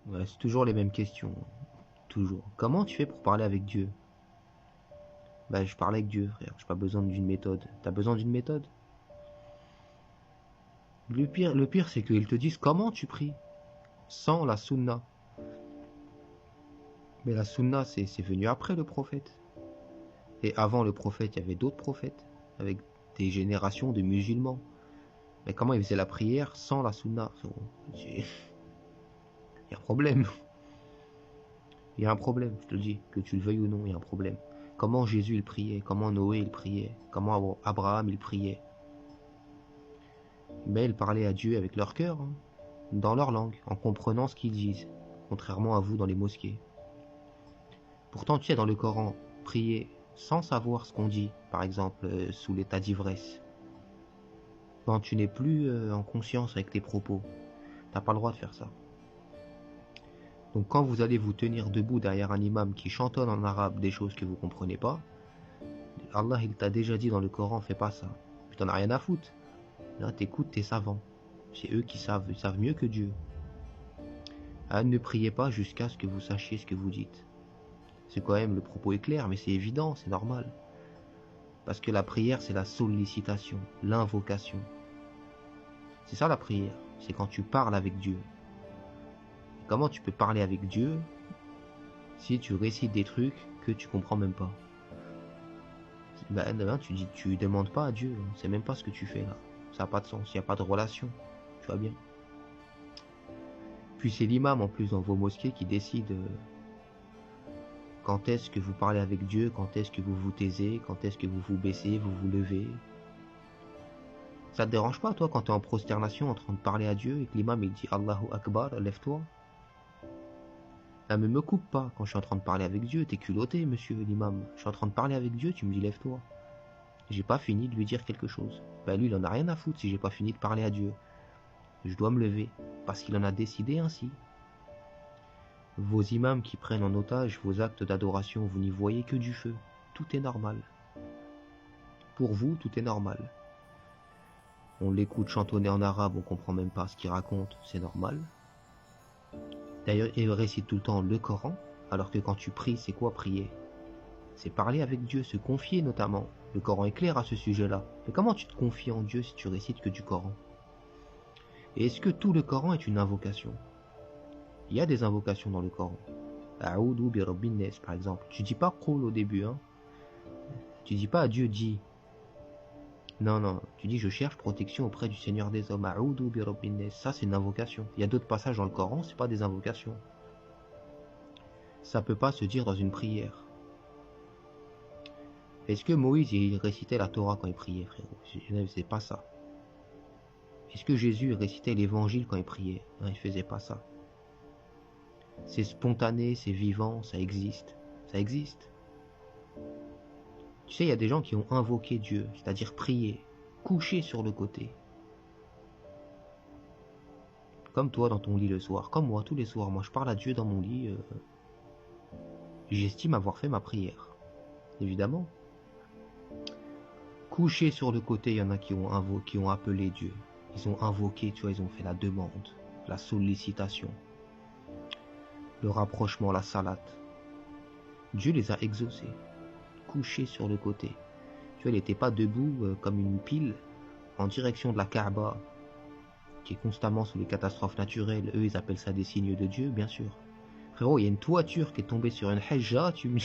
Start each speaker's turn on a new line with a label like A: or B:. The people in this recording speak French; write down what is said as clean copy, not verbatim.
A: Ouais, c'est toujours les mêmes questions. Toujours. Comment tu fais pour parler avec Dieu? Bah, je parle avec Dieu, frère. J'ai pas besoin d'une méthode. T'as besoin d'une méthode? Le pire, c'est qu'ils te disent comment tu pries sans la sunna. Mais la sunna, c'est venu après le prophète. Et avant le prophète, il y avait d'autres prophètes, avec des générations de musulmans. Mais comment ils faisaient la prière sans la sunna? Il y a un problème. Il y a un problème, je te le dis. Que tu le veuilles ou non, il y a un problème. Comment Jésus il priait? Comment Noé il priait? Comment Abraham il priait? Mais ils parlaient à Dieu avec leur cœur, hein, dans leur langue, en comprenant ce qu'ils disent. Contrairement à vous dans les mosquées. Pourtant, tu sais, dans le Coran, prier sans savoir ce qu'on dit, par exemple sous l'état d'ivresse, quand tu n'es plus en conscience avec tes propos, t'as pas le droit de faire ça. Donc quand vous allez vous tenir debout derrière un imam qui chantonne en arabe des choses que vous comprenez pas, Allah il t'a déjà dit dans le Coran, fais pas ça. Tu t'en as rien à foutre. Là, t'écoutes tes savants. C'est eux qui savent, ils savent mieux que Dieu. Ah, ne priez pas jusqu'à ce que vous sachiez ce que vous dites. C'est quand même, le propos est clair, mais c'est évident, c'est normal. Parce que la prière, c'est la sollicitation, l'invocation. C'est ça la prière, c'est quand tu parles avec Dieu. Et comment tu peux parler avec Dieu si tu récites des trucs que tu comprends même pas? Ben, tu demandes pas à Dieu, on sait même pas ce que tu fais là. Ça n'a pas de sens, il n'y a pas de relation. Tu vois bien. Puis c'est l'imam en plus dans vos mosquées qui décide quand est-ce que vous parlez avec Dieu, quand est-ce que vous vous taisez, quand est-ce que vous vous baissez, vous vous levez. Ça te dérange pas toi quand tu es en prosternation en train de parler à Dieu et que l'imam il dit Allahu Akbar, lève-toi? Ah mais me coupe pas quand je suis en train de parler avec Dieu, t'es culotté monsieur l'imam. Je suis en train de parler avec Dieu, tu me dis lève-toi. J'ai pas fini de lui dire quelque chose. Bah lui il en a rien à foutre si j'ai pas fini de parler à Dieu. Je dois me lever, parce qu'il en a décidé ainsi. Vos imams qui prennent en otage vos actes d'adoration, vous n'y voyez que du feu. Tout est normal. Pour vous, tout est normal. On l'écoute chantonner en arabe, on comprend même pas ce qu'il raconte, c'est normal. D'ailleurs, il récite tout le temps le Coran, alors que quand tu pries, c'est quoi prier? C'est parler avec Dieu, se confier notamment. Le Coran est clair à ce sujet-là. Mais comment tu te confies en Dieu si tu récites que du Coran? Et est-ce que tout le Coran est une invocation? Il y a des invocations dans le Coran. A'udhu bi rabbin nas, par exemple. Tu dis pas Qul au début, hein. Tu dis pas à Dieu dit. Non, non. Tu dis je cherche protection auprès du Seigneur des hommes. A'udhu bi rabbin nas. Ça, c'est une invocation. Il y a d'autres passages dans le Coran, c'est pas des invocations. Ça peut pas se dire dans une prière. Est-ce que Moïse, il récitait la Torah quand il priait, frérot? C'est pas ça. Est-ce que Jésus récitait l'évangile quand il priait? Non, il faisait pas ça. C'est spontané, c'est vivant, ça existe. Ça existe. Tu sais, il y a des gens qui ont invoqué Dieu, c'est-à-dire prié, couché sur le côté. Comme toi dans ton lit le soir, comme moi tous les soirs. Moi je parle à Dieu dans mon lit, j'estime avoir fait ma prière. Évidemment. Couché sur le côté, il y en a qui ont appelé Dieu. Ils ont invoqué, tu vois, ils ont fait la demande, la sollicitation, le rapprochement, la salate. Dieu les a exaucés, couchés sur le côté. Tu vois, il n'était pas debout comme une pile en direction de la Kaaba, qui est constamment sous les catastrophes naturelles. Eux, ils appellent ça des signes de Dieu, bien sûr. Frérot, il y a une toiture qui est tombée sur une hajja, tu me...